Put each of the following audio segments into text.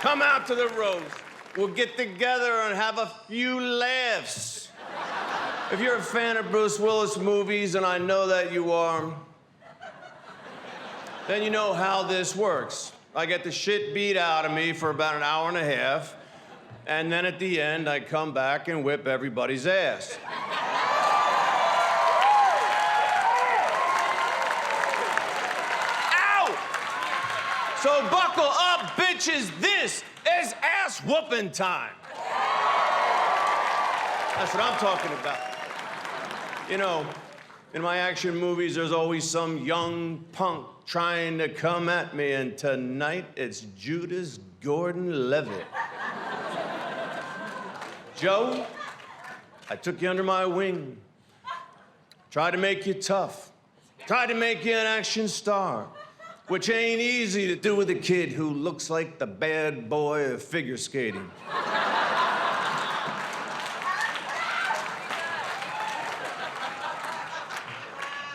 Come out to the roast. We'll get together and have a few laughs. If you're a fan of Bruce Willis movies, and I know that you are, then you know how this works. I get the shit beat out of me for about an hour and a half, and then at the end, I come back and whip everybody's ass. Ow! So buckle up, bitches. This is ass-whooping time. That's what I'm talking about. You know, in my action movies, there's always some young punk trying to come at me, and tonight it's Judas Gordon-Levitt. Joe, I took you under my wing. Tried to make you tough. Tried to make you an action star, which ain't easy to do with a kid who looks like the bad boy of figure skating.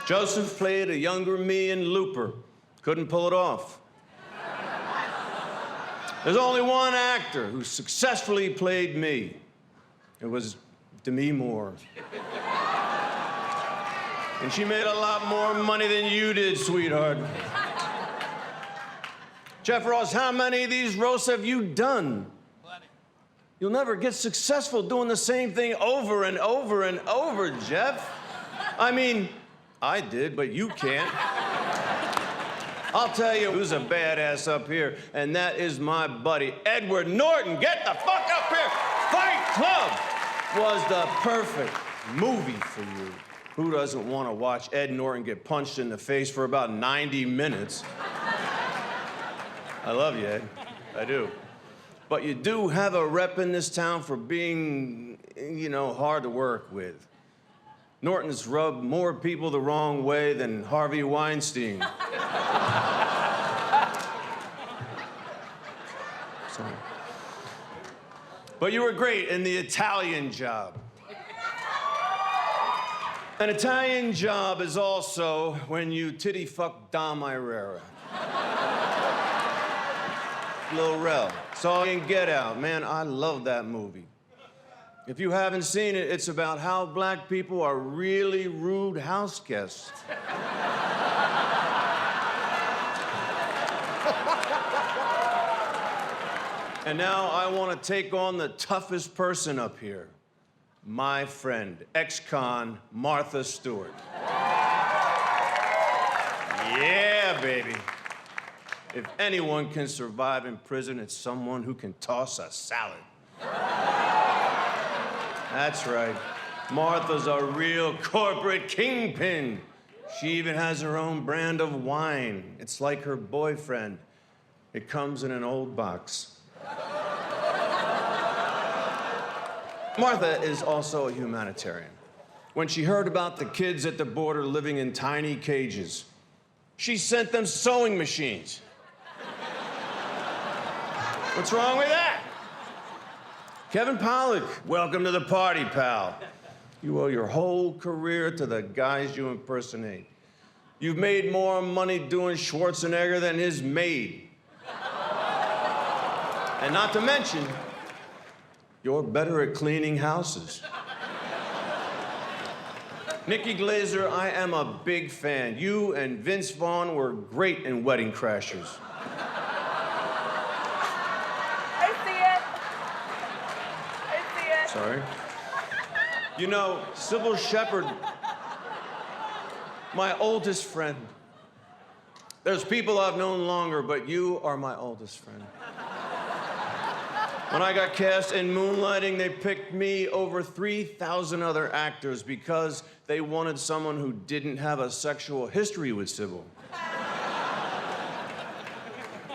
Joseph played a younger me in Looper. Couldn't pull it off. There's only one actor who successfully played me. It was Demi Moore. And she made a lot more money than you did, sweetheart. Jeff Ross, how many of these roasts have you done? Plenty. You'll never get successful doing the same thing over and over and over, Jeff. I mean, I did, but you can't. I'll tell you who's a badass up here, and that is my buddy, Edward Norton. Get the fuck up here! Fight Club was the perfect movie for you. Who doesn't want to watch Ed Norton get punched in the face for about 90 minutes? I love you, Ed. I do. But you do have a rep in this town for being, you know, hard to work with. Norton's rubbed more people the wrong way than Harvey Weinstein. Sorry. But you were great in The Italian Job. An Italian Job is also when you titty fuck Dom Irrera. Lil Rel. Saw you in Get Out. Man, I love that movie. If you haven't seen it, it's about how black people are really rude house guests. And now I want to take on the toughest person up here. My friend, ex-con Martha Stewart. Yeah, baby. If anyone can survive in prison, it's someone who can toss a salad. That's right. Martha's a real corporate kingpin. She even has her own brand of wine. It's like her boyfriend. It comes in an old box. Martha is also a humanitarian. When she heard about the kids at the border living in tiny cages, she sent them sewing machines. What's wrong with that? Kevin Pollak, welcome to the party, pal. You owe your whole career to the guys you impersonate. You've made more money doing Schwarzenegger than his maid. And not to mention, you're better at cleaning houses. Nikki Glaser, I am a big fan. You and Vince Vaughn were great in Wedding Crashers. Sorry. You know, Sybil Shepherd, my oldest friend. There's people I've known longer, but you are my oldest friend. When I got cast in Moonlighting, they picked me over 3,000 other actors because they wanted someone who didn't have a sexual history with Sybil.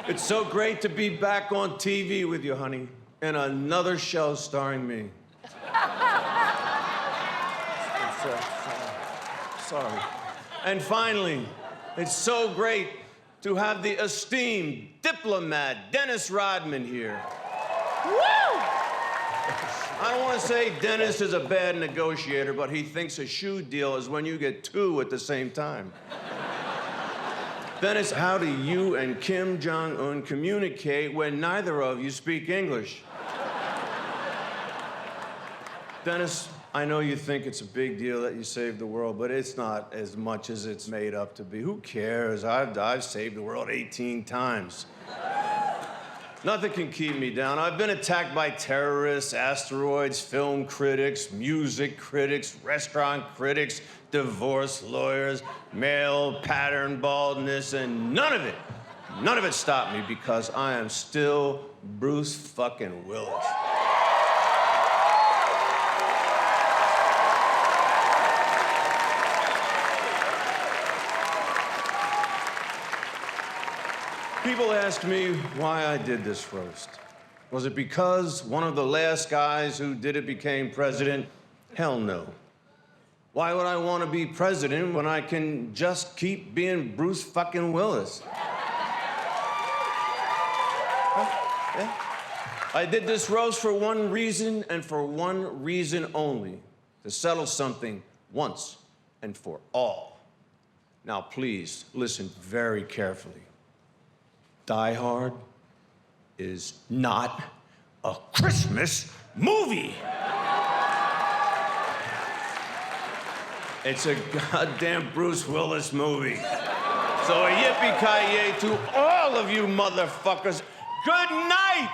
It's so great to be back on TV with you, honey, in another show starring me. Sorry. And finally, it's so great to have the esteemed diplomat, Dennis Rodman, here. Woo! I don't want to say Dennis is a bad negotiator, but he thinks a shoe deal is when you get two at the same time. Dennis, how do you and Kim Jong-un communicate when neither of you speak English? Dennis, I know you think it's a big deal that you saved the world, but it's not as much as it's made up to be. Who cares? I've saved the world 18 times. Nothing can keep me down. I've been attacked by terrorists, asteroids, film critics, music critics, restaurant critics, divorce lawyers, male pattern baldness, and none of it stopped me because I am still Bruce fucking Willis. People ask me why I did this roast. Was it because one of the last guys who did it became president? Hell no. Why would I want to be president when I can just keep being Bruce fucking Willis? Huh? Yeah. I did this roast for one reason and for one reason only, to settle something once and for all. Now, please listen very carefully. Die Hard is not a Christmas movie. It's a goddamn Bruce Willis movie. So a yippee-ki-yay to all of you motherfuckers. Good night!